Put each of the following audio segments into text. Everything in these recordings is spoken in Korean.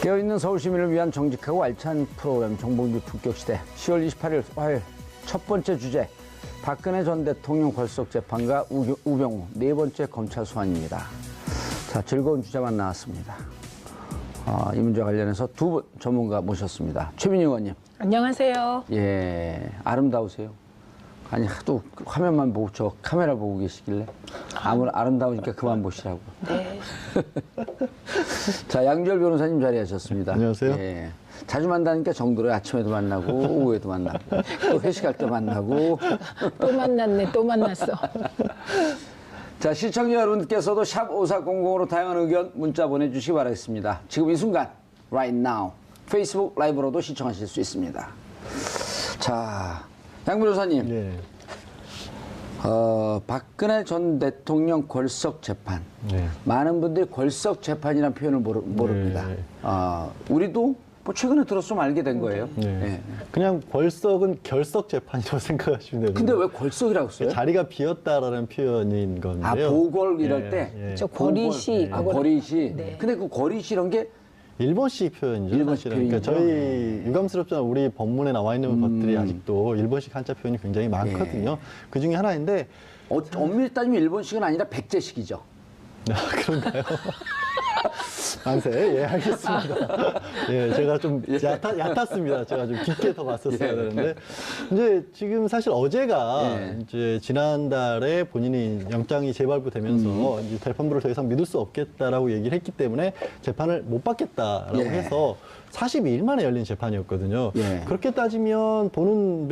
깨어있는 서울 시민을 위한 정직하고 알찬 프로그램 정봉주 품격시대 10월 28일 화요일 첫 번째 주제 박근혜 전 대통령 벌석 재판과 우병우 네 번째 검찰 소환입니다. 자, 즐거운 주제만 나왔습니다. 이 문제와 관련해서 두 분 전문가 모셨습니다. 최민희 의원님. 안녕하세요. 예, 아름다우세요. 아니 하도 화면만 보고 저 카메라 보고 계시길래 아름다우니까 그만 보시라고. 네. 자, 양지열 변호사님 자리하셨습니다. 안녕하세요. 예, 자주 만나니까 정들어요. 아침에도 만나고 오후에도 만나고 또 회식할 때 만나고 또 만났네. 또 만났어. 자, 시청자 여러분께서도 샵 5400으로 다양한 의견 문자 보내주시기 바라겠습니다. 지금 이 순간 right now 페이스북 라이브로도 시청하실 수 있습니다. 자, 양 변호사님. 네. 박근혜 전 대통령 골석 재판. 네. 많은 분들이 골석 재판이라는 표현을 모릅니다. 네. 우리도 뭐 최근에 들어서 좀 알게 된 거예요. 네. 예. 그냥 벌석은 결석 재판이라고 생각하시면 돼요. 근데 왜 골석이라고 써요? 자리가 비었다라는 표현인 건데요. 보궐 이럴 때? 저 거리시. 거리시. 네. 근데 그 거리시 이런 게 일본식 표현이죠. 일본식 사실은. 그러니까 표현이죠. 저희 유감스럽지만 우리 법문에 나와 있는 것들이 아직도 일본식 한자 표현이 굉장히 많거든요. 그 중에 하나인데 엄밀히 따지면 일본식은 아니라 백제식이죠. 그런가요? 만세. 예, 알겠습니다. 예, 제가 좀 얕았습니다. 제가 좀 깊게 더 봤었어야 되는데. 이제 지금 사실 어제가 이제 지난달에 본인이 영장이 재발부되면서 이제 재판부를 더 이상 믿을 수 없겠다라고 얘기를 했기 때문에 재판을 못 받겠다라고 해서 42일 만에 열린 재판이었거든요. 그렇게 따지면 보는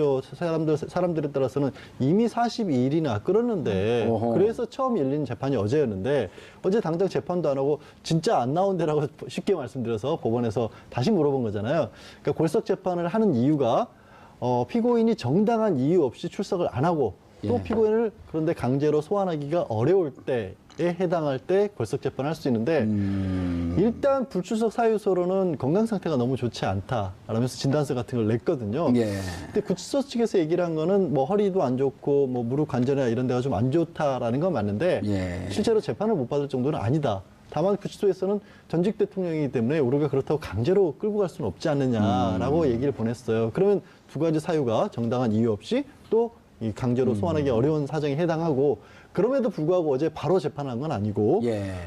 사람들에 따라서는 이미 42일이나 끌었는데 그래서 처음 열린 재판이 어제였는데 어제 당장 재판도 안 하고 진짜 안 나온대라고 쉽게 말씀드려서 법원에서 다시 물어본 거잖아요. 그러니까 골석 재판을 하는 이유가 피고인이 정당한 이유 없이 출석을 안 하고 또 피고인을 그런데 강제로 소환하기가 어려울 때에 해당할 때 골석 재판을 할 수 있는데 일단 불출석 사유서로는 건강 상태가 너무 좋지 않다라면서 진단서 같은 걸 냈거든요. 근데 구치소 측에서 얘기를 한 거는 뭐 허리도 안 좋고 뭐 무릎 관절이나 이런 데가 좀 안 좋다라는 건 맞는데 실제로 재판을 못 받을 정도는 아니다. 다만 구치소에서는 전직 대통령이기 때문에 우리가 그렇다고 강제로 끌고 갈 수는 없지 않느냐라고 얘기를 보냈어요. 그러면 두 가지 사유가 정당한 이유 없이 또 이 강제로 소환하기 어려운 사정에 해당하고 그럼에도 불구하고 어제 바로 재판한 건 아니고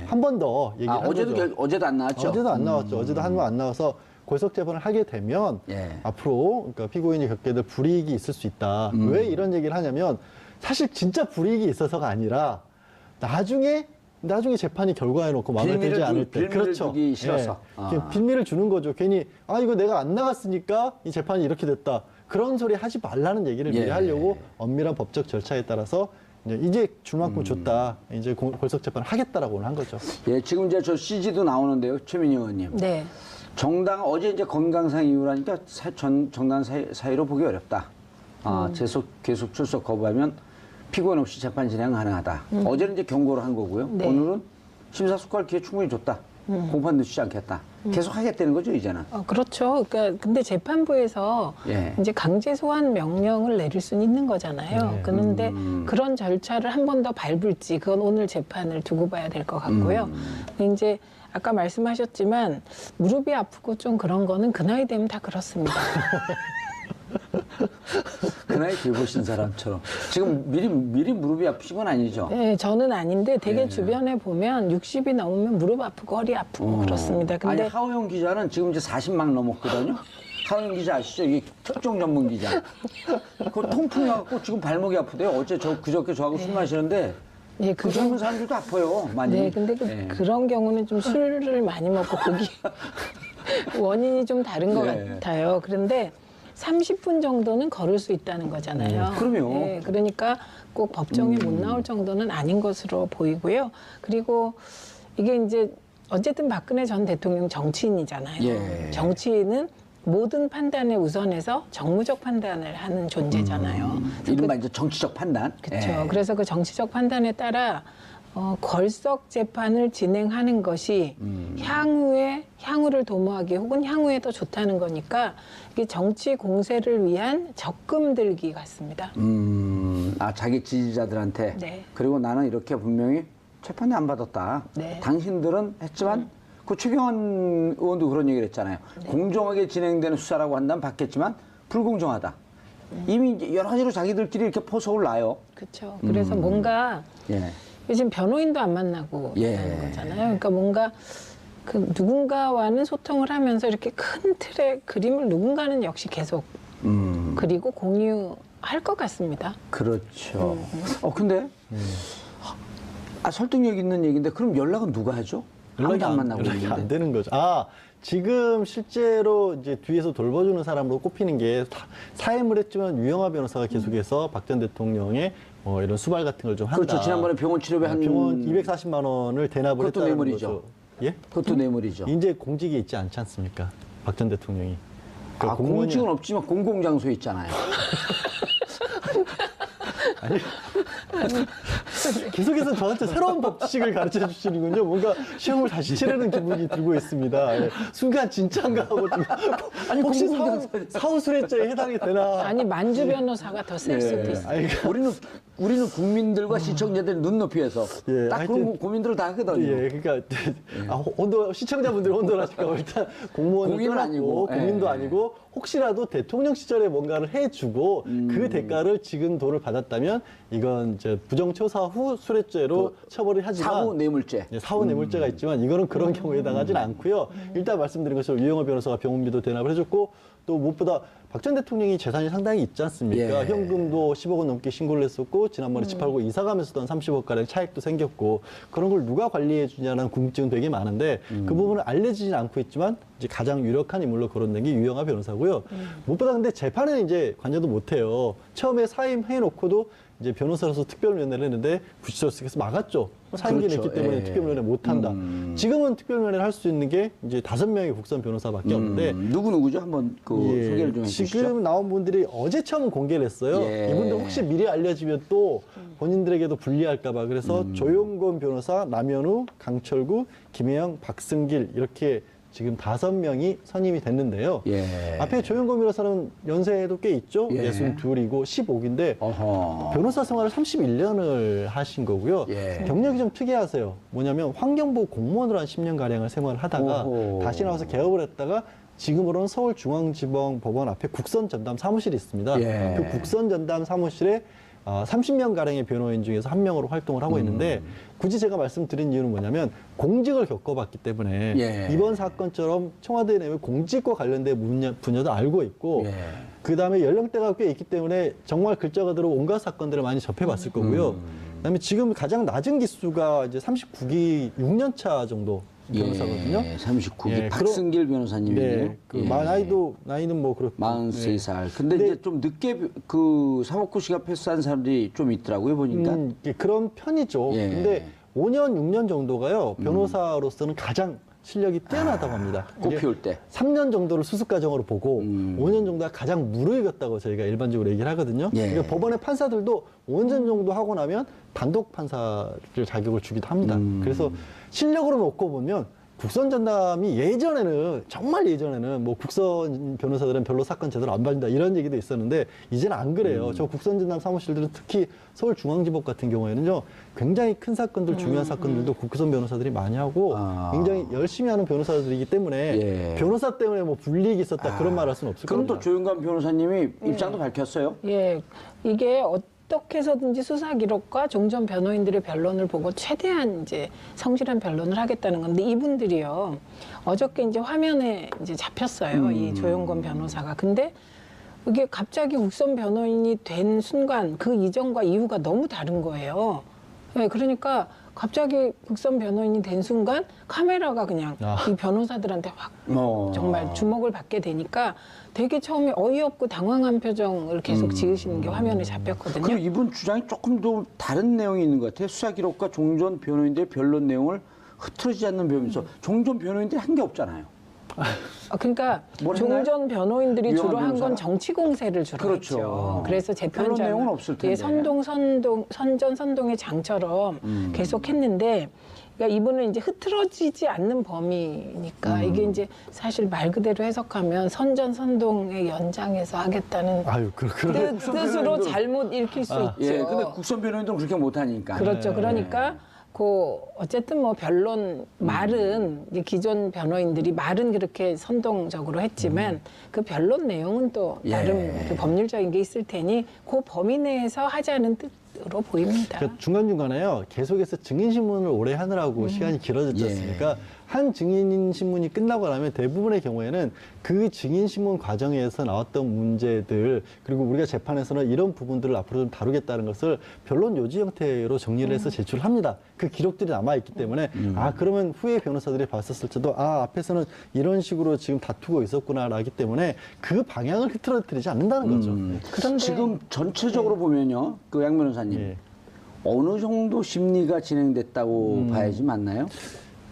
한 번 더 얘기를 한 거죠. 어제도 안 나왔죠? 어제도 안 나왔죠. 어제도 한 번 안 나와서 골석 재판을 하게 되면 앞으로 그러니까 피고인이 겪게 될 불이익이 있을 수 있다. 왜 이런 얘기를 하냐면 사실 진짜 불이익이 있어서가 아니라 나중에 재판이 결과해 놓고 마음에 들지 않을 때 빌미를 주기 싫어서. 빌미를 주는 거죠. 괜히 이거 내가 안 나갔으니까 이 재판이 이렇게 됐다. 그런 소리 하지 말라는 얘기를 미리 하려고 엄밀한 법적 절차에 따라서 이제 줄 만큼 줬다. 이제 골석 재판을 하겠다라고 한 거죠. 예, 지금 이제 저 CG도 나오는데요, 최민희 의원님. 네. 어제 이제 건강상 이유라니까 정당 사유로 보기 어렵다. 계속 출석 거부하면 피고인 없이 재판 진행 가능하다. 어제는 이제 경고를 한 거고요. 오늘은 심사숙고할 기회 충분히 줬다. 공판 늦추지 않겠다. 계속 하겠다는 거죠, 이제는. 그렇죠. 그러니까 근데 재판부에서 이제 강제 소환 명령을 내릴 수는 있는 거잖아요. 그런데 그런 절차를 한 번 더 밟을지 그건 오늘 재판을 두고 봐야 될 것 같고요. 근데 이제 아까 말씀하셨지만 무릎이 아프고 좀 그런 거는 그 나이 되면 다 그렇습니다. 그 나이 들보신 사람처럼. 지금 미리 무릎이 아프신 건 아니죠? 네, 저는 아닌데 되게 주변에 보면 60이 넘으면 무릎 아프고 허리 아프고 그렇습니다. 근데 아니, 하우영 기자는 지금 이제 40막 넘었거든요. 하우영 기자 아시죠? 이게 특종 전문 기자. 그 통풍 나갖고 지금 발목이 아프대요. 그저께 저하고 술 마시는데 그 젊은 사람들도 아파요, 많이. 네, 근데 그런 경우는 좀 술을 많이 먹고 거기 원인이 좀 다른 것 같아요. 그런데 30분 정도는 걸을 수 있다는 거잖아요. 그럼요. 네, 그러니까 꼭 법정에 못 나올 정도는 아닌 것으로 보이고요. 그리고 이게 이제 어쨌든 박근혜 전 대통령 정치인이잖아요. 정치인은 모든 판단에 우선해서 정무적 판단을 하는 존재잖아요. 이른바 이제 정치적 판단. 그렇죠. 그래서 그 정치적 판단에 따라 걸석 재판을 진행하는 것이 향후를 도모하기 혹은 향후에 더 좋다는 거니까 이게 정치 공세를 위한 적금 들기 같습니다. 자기 지지자들한테. 네. 그리고 나는 이렇게 분명히 재판에 안 받았다. 당신들은 했지만 그 최경환 의원도 그런 얘기를 했잖아요. 공정하게 진행되는 수사라고 한다면 받겠지만 불공정하다. 이미 이제 여러 가지로 자기들끼리 이렇게 포석을 놔요. 그렇죠. 그래서 뭔가 예. 요즘 변호인도 안 만나고 있다는 거잖아요. 그러니까 뭔가 그 누군가와는 소통을 하면서 이렇게 큰 틀의 그림을 누군가는 역시 계속 그리고 공유할 것 같습니다. 그렇죠. 근데 설득력 있는 얘기인데 그럼 연락은 누가 하죠? 아무도 안 만나고 연락이 있는데. 안 되는 거죠. 지금 실제로 이제 뒤에서 돌봐주는 사람으로 꼽히는 게 사임을 했지만 유영하 변호사가 계속해서 박 전 대통령의 이런 수발 같은 걸 좀 한다. 그렇죠. 지난번에 병원 치료비 한 병원 240만 원을 대납을 그것도 했다는 뇌물이죠. 거죠. 예? 그것도 뇌물이죠. 이제 공직에 있지 않지 않습니까? 박 전 대통령이. 그러니까 공직은 없지만 공공장소에 있잖아요. 계속해서 저한테 새로운 법칙을 가르쳐 주시는군요. 뭔가 시험을 다시 치르는 기분이 들고 있습니다. 예. 순간 진짜인가 하고 지금 혹시 사후수뢰죄에 해당이 되나? 아니 만주 변호사가 더 셀 수도 있어요. 우리는 국민들과 시청자들 눈높이에서 딱 그런 고민들을 다 하거든요. 예, 그러니까 시청자분들이 혼돈하실까 일단 공인은 아니고 국민도 아니고 혹시라도 대통령 시절에 뭔가를 해주고 그 대가를 지금 돈을 받았다면 이건 이제 부정초사 후 수뢰죄로 처벌을 하지만 사후 뇌물죄. 사후 뇌물죄가 있지만 이거는 그런 경우에 해당하지는 않고요. 일단 말씀드린 것처럼 유영하 변호사가 병원비도 대납을 해줬고 또 무엇보다 박 전 대통령이 재산이 상당히 있지 않습니까? 현금도 10억 원 넘게 신고를 했었고 지난번에 집 팔고 이사 가면서도 한 30억가량 차익도 생겼고 그런 걸 누가 관리해 주냐는 궁금증은 되게 많은데 그 부분은 알려지진 않고 있지만 이제 가장 유력한 인물로 거론된 게 유영하 변호사고요. 무엇보다 근데 재판에는 이제 관여도 못해요. 처음에 사임해놓고도 이제 변호사로서 특별면회를 했는데 구치소에서 막았죠. 사임기 냈기 때문에 특별면회 못한다. 지금은 특별면회를 할 수 있는 게 이제 5명의 국선 변호사밖에 없는데 누구죠? 한번 소개를 좀 해주시죠. 지금 나온 분들이 어제 처음 공개를 했어요. 이분들 혹시 미리 알려지면 또 본인들에게도 불리할까 봐. 그래서 조용건 변호사, 남현우, 강철구, 김혜영, 박승길 이렇게 지금 5명이 선임이 됐는데요. 앞에 조용건 변호사는 연세도 꽤 있죠. 62이고 15기인데 변호사 생활을 31년을 하신 거고요. 경력이 좀 특이하세요. 뭐냐면 환경부 공무원으로 한 10년가량을 생활하다가 다시 나와서 개업을 했다가 지금으로는 서울중앙지방법원 앞에 국선전담 사무실이 있습니다. 그 국선전담 사무실에 30명가량의 변호인 중에서 한 명으로 활동을 하고 있는데 굳이 제가 말씀드린 이유는 뭐냐면 공직을 겪어봤기 때문에 이번 사건처럼 청와대 내에 공직과 관련된 분야도 알고 있고 그다음에 연령대가 꽤 있기 때문에 정말 글자가 들어 온갖 사건들을 많이 접해봤을 거고요. 그다음에 지금 가장 낮은 기수가 이제 39기 6년 차 정도 변호사거든요. 39기 박승길 변호사님이에요. 나이는 뭐 그렇고 43살. 근데 이제 좀 늦게 그 사법고 시가 패스한 사람들이 좀 있더라고요, 보니까. 그런 편이죠. 근데 5년, 6년 정도가요. 변호사로서는 가장 실력이 뛰어나다고 합니다. 꽃피울 때. 3년 정도를 수습 과정으로 보고 5년 정도가 가장 무르익었다고 저희가 일반적으로 얘기를 하거든요. 그러니까 법원의 판사들도 5년 정도 하고 나면 단독 판사를 자격을 주기도 합니다. 그래서 실력으로 놓고 보면 국선 전담이 예전에는 정말 예전에는 뭐 국선 변호사들은 별로 사건 제대로 안 받는다 이런 얘기도 있었는데 이제는 안 그래요. 저 국선 전담 사무실들은 특히 서울중앙지법 같은 경우에는요 굉장히 큰 사건들 중요한 사건들도 국선 변호사들이 많이 하고 굉장히 열심히 하는 변호사들이기 때문에 변호사 때문에 뭐 불이익이 있었다 그런 말 할 수는 없을 겁니다. 그럼 또 조영관 변호사님이 입장도 밝혔어요? 이게 어떻게 해서든지 수사 기록과 종전 변호인들의 변론을 보고 최대한 이제 성실한 변론을 하겠다는 건데 이분들이요 어저께 이제 화면에 이제 잡혔어요. 이 조용건 변호사가. 근데 이게 갑자기 국선 변호인이 된 순간 그 이전과 이후가 너무 다른 거예요. 그러니까 갑자기 국선 변호인이 된 순간 카메라가 그냥 이 변호사들한테 확 정말 주목을 받게 되니까 되게 처음에 어이없고 당황한 표정을 계속 지으시는 게 화면에 잡혔거든요. 그리고 이분 주장이 조금 더 다른 내용이 있는 것 같아요. 수사 기록과 종전 변호인들의 변론 내용을 흐트러지지 않는 배우면서 종전 변호인들이 한 게 없잖아요. 그러니까 종전 변호인들이 주로 한 건 정치 공세를 주로 그렇죠. 했죠. 그래서 그런 내용은 없을 텐데. 선동의 장처럼 계속 했는데 그러니까 이분은 이제 흐트러지지 않는 범위니까 이게 이제 사실 말 그대로 해석하면 선동의 연장에서 하겠다는 뜻으로 잘못 읽힐 수 있죠. 근데 국선 변호인들은 그렇게 못하니까. 그렇죠. 그러니까 어쨌든 뭐 변론 말은 이제 기존 변호인들이 말은 그렇게 선동적으로 했지만 그 변론 내용은 또 나름 그 법률적인 게 있을 테니 그 범위 내에서 하자는 뜻으로 보입니다. 그러니까 중간중간에요. 계속해서 증인신문을 오래 하느라고 시간이 길어졌지 않습니까? 한 증인신문이 끝나고 나면 대부분의 경우에는 그 증인신문 과정에서 나왔던 문제들 그리고 우리가 재판에서는 이런 부분들을 앞으로 좀 다루겠다는 것을 변론 요지 형태로 정리를 해서 제출합니다. 그 기록들이 남아있기 때문에 그러면 후에 변호사들이 봤었을 때도 앞에서는 이런 식으로 지금 다투고 있었구나라기 때문에 그 방향을 흐트러뜨리지 않는다는 거죠. 그런데 지금 전체적으로 보면요. 그 양 변호사님 어느 정도 심리가 진행됐다고 봐야지 맞나요?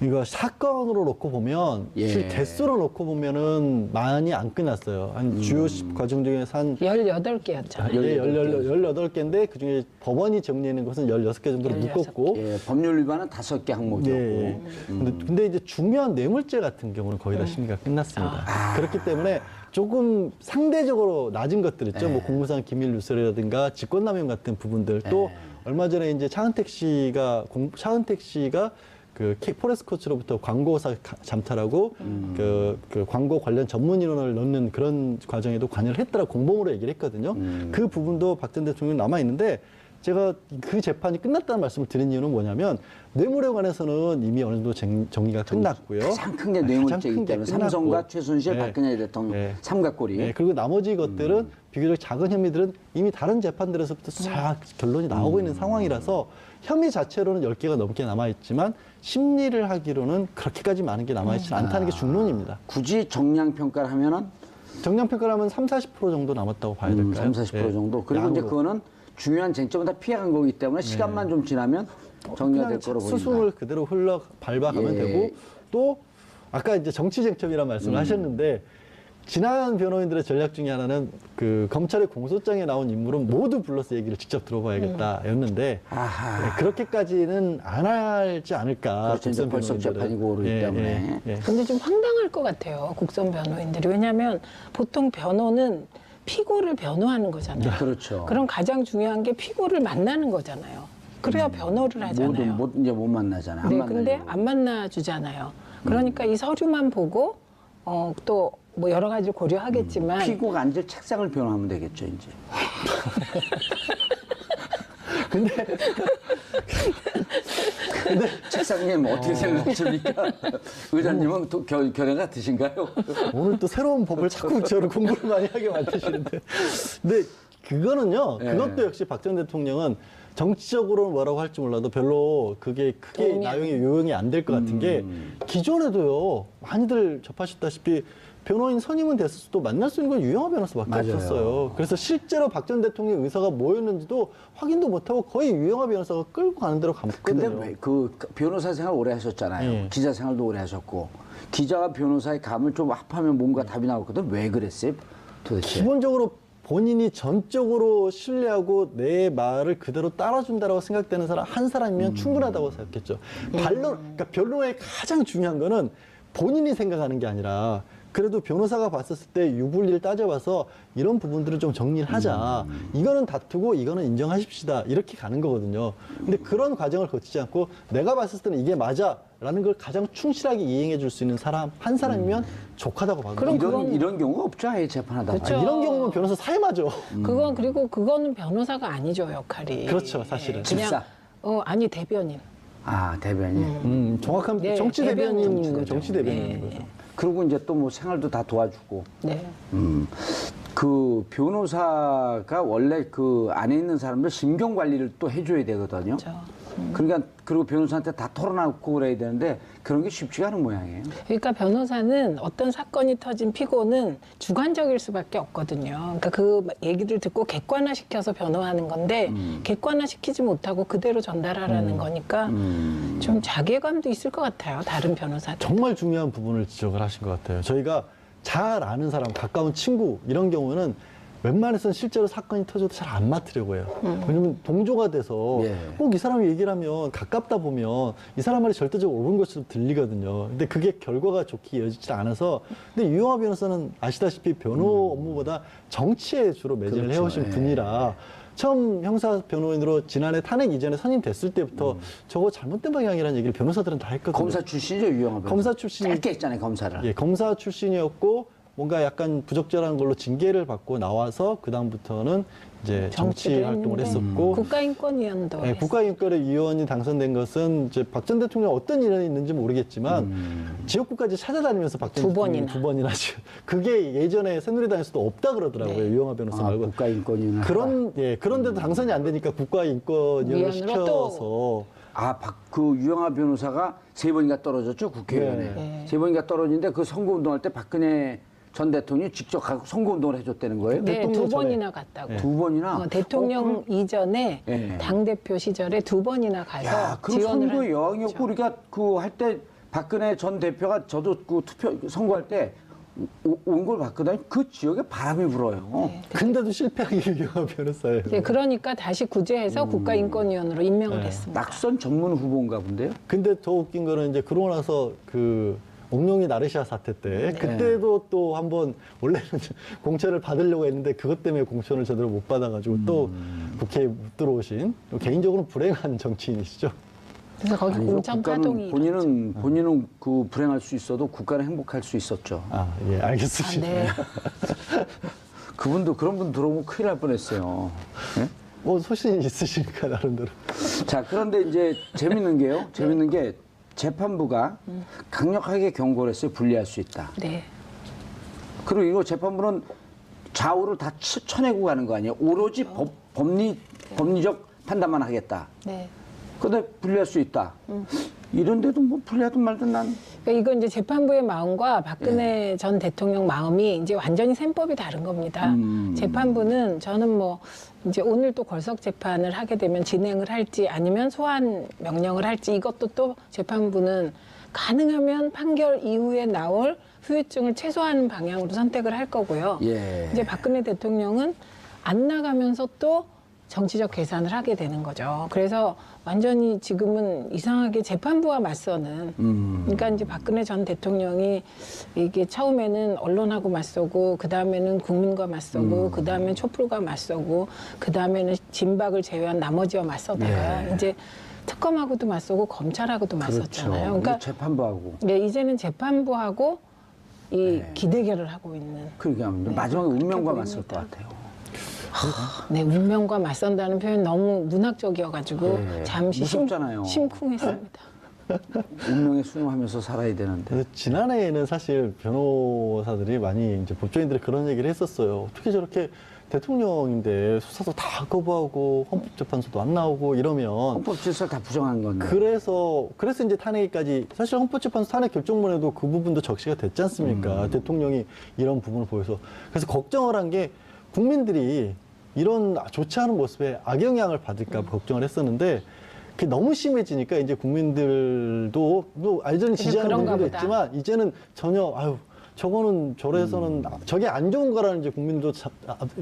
이거 사건으로 놓고 보면 개수로 놓고 보면은 많이 안 끝났어요. 한 주요 과정 중에서 한 18개였죠. 18개인데 그중에 법원이 정리하는 것은 16개 정도로 16개. 묶었고 법률 위반은 5개 항목이었고. 근데 이제 중요한 뇌물죄 같은 경우는 거의 다 심리가 끝났습니다. 그렇기 때문에 조금 상대적으로 낮은 것들 있죠. 뭐 공무상 기밀 누설이라든가 직권남용 같은 부분들 또 얼마 전에 이제 차은택 씨가 그 포레스코츠로부터 광고사 잠탈하고 그 광고 관련 전문 인원을 넣는 그런 과정에도 관여를 했다라 공범으로 얘기를 했거든요. 그 부분도 박 전 대통령 남아 있는데 제가 그 재판이 끝났다는 말씀을 드린 이유는 뭐냐면 뇌물에 관해서는 이미 어느 정도 정리가 끝났고요. 가장 큰 게 뇌물죄이기 때문에 삼성과 최순실, 박근혜 대통령 삼각고리. 그리고 나머지 것들은 비교적 작은 혐의들은 이미 다른 재판들에서부터 쫙 결론이 나오고 있는 상황이라서 혐의 자체로는 10개가 넘게 남아있지만 심리를 하기로는 그렇게까지 많은 게 남아있지 않다는 게 중론입니다. 굳이 정량평가를 하면은? 정량평가를 하면 30, 40% 정도 남았다고 봐야 될까요? 30, 40% 정도. 그리고 이제 그거는 중요한 쟁점은 다 피해간 거기 때문에 시간만 좀 지나면 정리가 될 거로 보입니다. 수순을 그대로 밟아가면 되고 또 아까 이제 정치 쟁점이라는 말씀을 하셨는데 지난 변호인들의 전략 중에 하나는 그 검찰의 공소장에 나온 인물은 모두 불러서 얘기를 직접 들어봐야겠다였는데 그렇게까지는 안 하지 않을까. 그렇죠. 이제 벌써 재판이고 오르기 때문에. 근데 좀 황당할 것 같아요. 국선 변호인들이. 왜냐하면 보통 변호는 피고를 변호하는 거잖아요. 그렇죠. 그럼 가장 중요한 게 피고를 만나는 거잖아요. 그래야 변호를 하잖아요. 이제 못 만나잖아요. 네, 근데 안 만나주잖아요. 그러니까 이 서류만 보고 또 뭐 여러 가지를 고려하겠지만 피고가 앉을 책상을 변호하면 되겠죠, 이제. 근데 책상님 어떻게 생각하십니까? 의장님은 또 견해 같으신가요? 오늘 또 새로운 법을 자꾸 저를 공부를 많이 하게 만드시는데. 근데 그거는요, 그것도 역시 박 전 대통령은 정치적으로 뭐라고 할지 몰라도 별로 그게 크게 요용이 안 될 것 같은 게 기존에도요, 많이들 접하셨다시피 변호인 선임은 됐어도 만날 수 있는 건 유영하 변호사밖에 없었어요. 그래서 실제로 박 전 대통령 의사가 뭐였는지도 확인도 못하고 거의 유영하 변호사가 끌고 가는 대로 갔거든요. 근데 왜 그 변호사 생활 오래 하셨잖아요. 기자 생활도 오래 하셨고 기자와 변호사의 감을 좀 합하면 뭔가 답이 나왔거든. 왜 그랬어요? 도대체. 기본적으로 본인이 전적으로 신뢰하고 내 말을 그대로 따라준다고 생각되는 사람 한 사람이면 충분하다고 생각했죠. 그러니까 변론의 가장 중요한 거는 본인이 생각하는 게 아니라 그래도 변호사가 봤었을 때 유불리를 따져봐서 이런 부분들을 좀 정리를 하자. 이거는 다투고 이거는 인정하십시다. 이렇게 가는 거거든요. 근데 그런 과정을 거치지 않고 내가 봤을 때는 이게 맞아. 라는 걸 가장 충실하게 이행해 줄 수 있는 사람 한 사람이면 족하다고 봐요. 이런 경우가 없죠. 아예 재판하다가. 그렇죠. 이런 경우는 변호사 사임하죠. 그리고 그거는 변호사가 아니죠, 역할이. 그렇죠, 사실은. 집사. 아니 대변인. 대변인. 정확한 네, 정치 대변인, 정치 대변인 거죠. 그리고 이제 또 뭐 생활도 다 도와주고. 네. 그 변호사가 원래 그 안에 있는 사람들 심경 관리를 또 해줘야 되거든요. 그렇죠. 그러니까 그리고 변호사한테 다 털어놓고 그래야 되는데 그런 게 쉽지가 않은 모양이에요. 그러니까 변호사는 어떤 사건이 터진 피고는 주관적일 수밖에 없거든요. 그러니까 그 얘기를 듣고 객관화시켜서 변호하는 건데 객관화시키지 못하고 그대로 전달하라는 거니까 좀 자괴감도 있을 것 같아요. 다른 변호사들. 정말 중요한 부분을 지적을 하신 것 같아요. 저희가 잘 아는 사람, 가까운 친구 이런 경우는 웬만해서는 실제로 사건이 터져도 잘 안 맡으려고 해요. 왜냐면 동조가 돼서 꼭 이 사람이 얘기를 하면 가깝다 보면 이 사람 말이 절대적으로 옳은 것처럼 들리거든요. 근데 그게 결과가 좋게 이어지지 않아서. 근데 유영하 변호사는 아시다시피 변호 업무보다 정치에 주로 매진을 해오신 분이라 처음 형사 변호인으로 지난해 탄핵 이전에 선임됐을 때부터 저거 잘못된 방향이라는 얘기를 변호사들은 다 했거든요. 검사 출신이죠, 유영하 변호사. 검사 출신이 짧게 했잖아요, 검사를. 예, 검사 출신이었고 뭔가 약간 부적절한 걸로 징계를 받고 나와서 그 다음부터는 이제 정치 정치를 활동을 했는데 했었고 국가인권위원도 예, 국가인권위원이 당선된 것은 이제 박 전 대통령 어떤 일이 있는지 모르겠지만 지역구까지 찾아다니면서 박 전 두 대통령이 번이나. 두 번이나 그게 예전에 새누리당에서도 없다 그러더라고요. 네. 유영하 변호사 말고 국가인권위원회. 그런데도 당선이 안 되니까 국가인권위원을 위원으로 시켜서 그 유영하 변호사가 3번인가 떨어졌죠, 국회의원에. 네. 3번인가 떨어진데 그 선거운동할 때 박근혜 전 대통령이 직접 가서 선거운동을 해줬다는 거예요? 네, 대통령 2번이나 갔다고. 2번이나? 대통령 이전에 예. 당대표 시절에 2번이나 가서 야, 그럼 지원을 선거 한 여왕이었고 거죠. 우리가 그 할 때 박근혜 전 대표가 저도 그 선거할 때 온 걸 봤거든요. 그 지역에 바람이 불어요. 네. 근데도 실패하기 유영하 변호사예요. 네, 그러니까 다시 구제해서 국가인권위원으로 임명을 했습니다. 낙선 전문 후보인가 본데요? 근데 더 웃긴 거는 이제 그러고 나서 그 옥룡이 나르시아 사태 때 그때도 또 한번 원래는 공천을 받으려고 했는데 그것 때문에 공천을 제대로 못 받아가지고 또 국회에 못 들어오신 개인적으로 불행한 정치인이시죠. 그래서 거기 아니죠. 공천 국가는 파동이 본인은 그 불행할 수 있어도 국가는 행복할 수 있었죠. 아, 예, 알겠습니다. 네. 그분도 그런 분 들어오면 큰일 날 뻔했어요. 예? 뭐 소신이 있으시니까 나름대로. 자, 그런데 이제 재밌는 게요. 재밌는 게 재판부가 강력하게 경고를 했어요. 불리할 수 있다. 네. 그리고 이거 재판부는 좌우를 다 쳐내고 가는 거 아니에요? 오로지 법리적 판단만 하겠다. 네. 근데 불리할 수 있다. 이런데도 뭐 불리하든 말든 난 그러니까 이건 이제 재판부의 마음과 박근혜 전 대통령 마음이 이제 완전히 셈법이 다른 겁니다. 재판부는 저는 뭐 이제 오늘 또 걸석 재판을 하게 되면 진행을 할지 아니면 소환 명령을 할지 이것도 또 재판부는 가능하면 판결 이후에 나올 후유증을 최소화하는 방향으로 선택을 할 거고요. 예. 이제 박근혜 대통령은 안 나가면서 또 정치적 계산을 하게 되는 거죠. 그래서 완전히 지금은 이상하게 재판부와 맞서는 그러니까 이제 박근혜 전 대통령이 이게 처음에는 언론하고 맞서고 그다음에는 국민과 맞서고 그다음에 촛불과 맞서고 그다음에는 진박을 제외한 나머지와 맞서다가 네. 이제 특검하고도 맞서고 검찰하고도 맞섰잖아요. 그렇죠. 그러니까 재판부하고 네, 이제는 재판부하고 이 기대결을 하고 있는. 그러니까 마지막에 그렇게 운명과 보입니다. 맞설 것 같아요. 네, 운명과 맞선다는 표현 너무 문학적이어가지고 네, 잠시 무섭잖아요. 심쿵했습니다. 운명에 순응하면서 살아야 되는데. 그래서 지난해에는 사실 변호사들이 많이 이제 법조인들이 그런 얘기를 했었어요. 어떻게 저렇게 대통령인데 수사도 다 거부하고 헌법재판소도 안 나오고 이러면 헌법 질서를 다 부정한 건데. 그래서 이제 탄핵까지 사실 헌법재판소 탄핵 결정문에도 그 부분도 적시가 됐지 않습니까? 대통령이 이런 부분을 보여서 그래서 걱정을 한 게 국민들이 이런 좋지 않은 모습에 악영향을 받을까 봐 걱정을 했었는데 그게 너무 심해지니까 이제 국민들도 뭐 알전히 지지하는 그런가 분들도 보다. 있지만 이제는 전혀 저거는 저래서는 저게 안 좋은 거라는 이제 국민도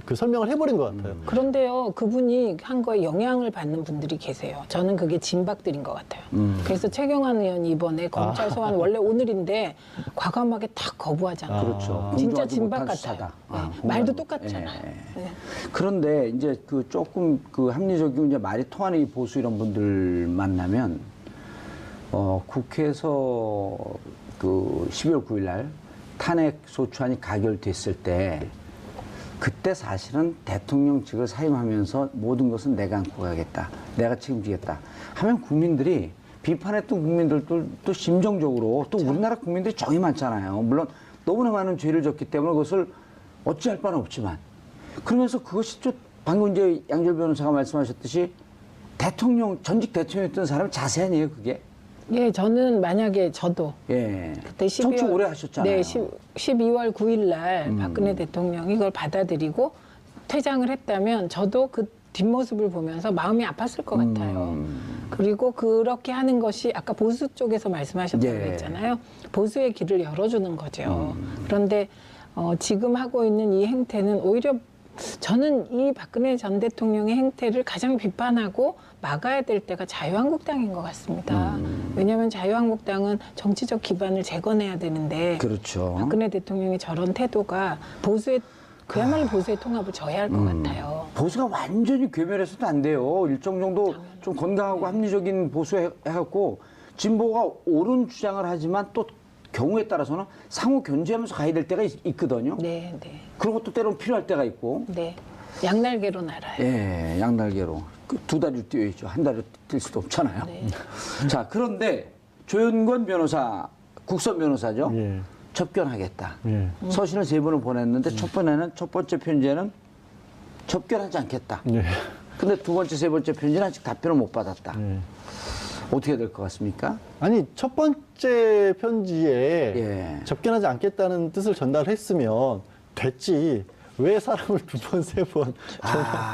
그 설명을 해버린 것 같아요. 그런데요, 그분이 한 거에 영향을 받는 분들이 계세요. 저는 그게 진박들인 것 같아요. 그래서 최경환 의원이 이번에 검찰 소환 원래 오늘인데 과감하게 딱 거부하잖아요. 그렇죠. 진짜 공부하지 진박 못한 같아요. 수사다. 네, 공부하지 말도 못- 똑같잖아요. 예. 네. 그런데 이제 그 조금 그 합리적이고 이제 말이 통하는 이 보수 이런 분들 만나면 국회에서 그 12월 9일 날 탄핵 소추안이 가결됐을 때 그때 사실은 대통령직을 사임하면서 모든 것은 내가 안고 가겠다. 내가 책임지겠다. 하면 국민들이 비판했던 국민들도 또 심정적으로 또 우리나라 국민들이 정이 많잖아요. 물론 너무나 많은 죄를 졌기 때문에 그것을 어찌할 바는 없지만 그러면서 그것이 또 방금 이제 양절 변호사가 말씀하셨듯이 전직 대통령이었던 사람 자세 아니에요, 그게? 예, 저는 만약에 저도 예. 그때 정치 오래 하셨잖아요. 네, 12월 9일 날 박근혜 대통령이 이걸 받아들이고 퇴장을 했다면 저도 그 뒷모습을 보면서 마음이 아팠을 것 같아요. 그리고 그렇게 하는 것이 아까 보수 쪽에서 말씀하셨다고 예. 했잖아요. 보수의 길을 열어주는 거죠. 그런데 지금 하고 있는 이 행태는 오히려 저는 이 박근혜 전 대통령의 행태를 가장 비판하고 막아야 될 때가 자유한국당인 것 같습니다. 왜냐하면 자유한국당은 정치적 기반을 재건해야 되는데 그렇죠. 박근혜 대통령의 저런 태도가 그야말로 보수의 통합을 저해할 것 같아요. 보수가 완전히 괴멸해서도 안 돼요. 일정 정도 좀 건강하고 합리적인 보수 해갖고 진보가 옳은 주장을 하지만 또 경우에 따라서는 상호 견제하면서 가야 될 때가 있거든요. 네, 네. 그런 것도 때로는 필요할 때가 있고. 네. 양날개로 날아요. 예, 양날개로. 두 다리로 뛰어야죠. 한 다리로 뛸 수도 없잖아요. 네. 자, 그런데 조윤건 변호사, 국선 변호사죠. 예. 접견하겠다. 예. 서신을 3번을 보냈는데 첫 번째 편지에는 접견하지 않겠다. 예. 근데 두 번째, 세 번째 편지는 아직 답변을 못 받았다. 예. 어떻게 될 것 같습니까? 아니 첫 번째 편지에 예. 접견하지 않겠다는 뜻을 전달했으면 됐지. 왜 사람을 2번, 3번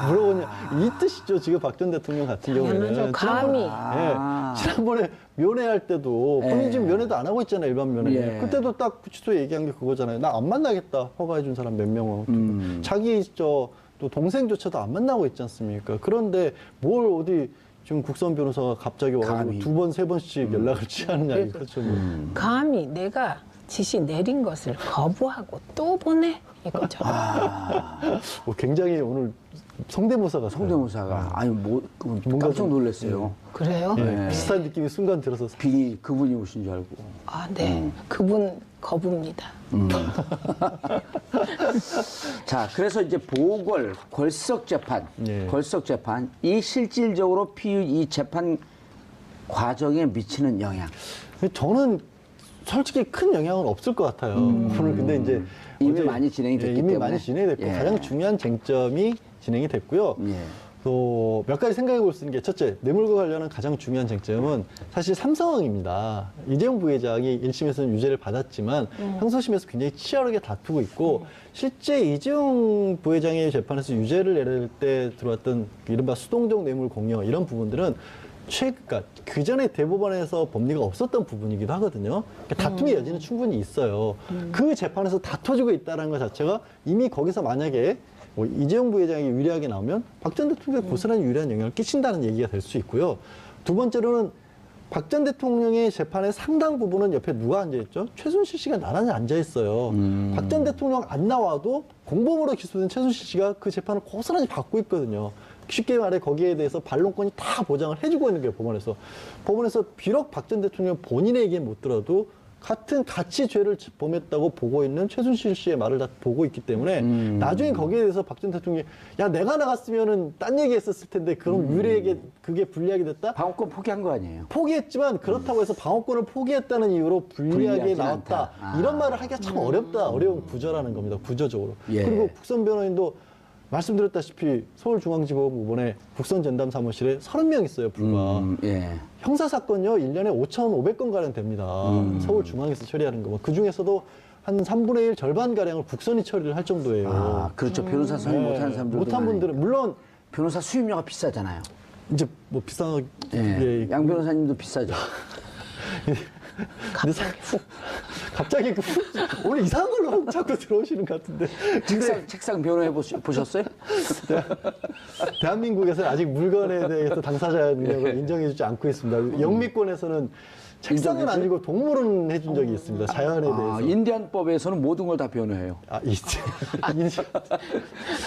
물어보냐. 이 뜻이죠. 지금 박 전 대통령 같은 경우에는. 당연하죠. 감히. 지난번에 면회할 때도 본인 지금 면회도 안 하고 있잖아요. 일반 면회. 예. 그때도 딱 구치소에 얘기한 게 그거잖아요. 나 안 만나겠다. 허가해준 사람 몇 명은. 자기 또 동생조차도 안 만나고 있지 않습니까? 그런데 뭘 어디 지금 국선 변호사가 갑자기 와가지고 감히. 2번, 3번씩 연락을 취하느냐 이거죠. 감히 내가 지시 내린 것을 거부하고 또 보내 이거죠. 굉장히 오늘 성대모사 같아요. 성대모사가 아니 뭐 깜짝 놀랐어요. 그래요? 예, 비슷한 느낌이 순간 들어서 빙이 그분이 오신 줄 알고. 아, 네. 그분 거부입니다. 자, 그래서 이제 보궐, 걸석 재판, 예. 걸석 재판 이 실질적으로 이 재판 과정에 미치는 영향. 저는 솔직히 큰 영향은 없을 것 같아요. 오늘 근데 이제 이미 많이 진행이 됐기 이미 때문에. 많이 진행이 됐고 예. 가장 중요한 쟁점이 진행이 됐고요. 예. 또 몇 가지 생각해 볼 수 있는 게 첫째, 뇌물과 관련한 가장 중요한 쟁점은 사실 삼성입니다. 이재용 부회장이 1심에서는 유죄를 받았지만 항소심에서 굉장히 치열하게 다투고 있고 실제 이재용 부회장의 재판에서 유죄를 내릴 때 들어왔던 이른바 수동적 뇌물 공여 이런 부분들은 그러니까 그 전에 대법원에서 법리가 없었던 부분이기도 하거든요. 그러니까 다툼의 여지는 충분히 있어요. 그 재판에서 다퉈지고 있다는 것 자체가 이미 거기서 만약에 뭐 이재용 부회장이 유리하게 나오면 박 전 대통령에 고스란히 유리한 영향을 끼친다는 얘기가 될 수 있고요. 두 번째로는 박 전 대통령의 재판의 상당 부분은 옆에 누가 앉아있죠? 최순실 씨가 나란히 앉아있어요. 박 전 대통령 안 나와도 공범으로 기소된 최순실 씨가 그 재판을 고스란히 받고 있거든요. 쉽게 말해 거기에 대해서 반론권이 다 보장을 해주고 있는 게 법원에서. 법원에서 비록 박 전 대통령 본인에게 못 들어도 같이 죄를 범했다고 보고 있는 최순실 씨의 말을 다 보고 있기 때문에 나중에 거기에 대해서 박 전 대통령이 야 내가 나갔으면은 딴 얘기했었을 텐데 그럼 유리에게 그게 불리하게 됐다? 방어권 포기한 거 아니에요? 포기했지만 그렇다고 해서 방어권을 포기했다는 이유로 불리하게 불리하진 나왔다. 않다. 이런 말을 하기가 참 어려운 구조라는 겁니다. 구조적으로. 예. 그리고 국선 변호인도 말씀드렸다시피 서울중앙지법 이번에 국선 전담 사무실에 30명 있어요, 불과. 예. 형사사건요, 1년에 5,500건가량 됩니다. 서울중앙에서 처리하는 거. 그 중에서도 한 3분의 1 절반가량을 국선이 처리를 할 정도예요. 아, 그렇죠. 변호사 선임 못하는 사람들도 못한 분들은, 물론, 변호사 수임료가 비싸잖아요. 이제 뭐 비싼, 예. 양 변호사님도 비싸죠. 갑자기 오늘 이상한 걸로 자꾸 들어오시는 것 같은데. 책상 변호해 보셨어요? 대한민국에서는 아직 물건에 대해서 당사자 능력을 인정해주지 않고 있습니다. 영미권에서는 책상은 인정했어요? 아니고 동물은 해준 적이 있습니다. 자연에 대해서. 인디안법에서는 모든 걸 다 변호해요.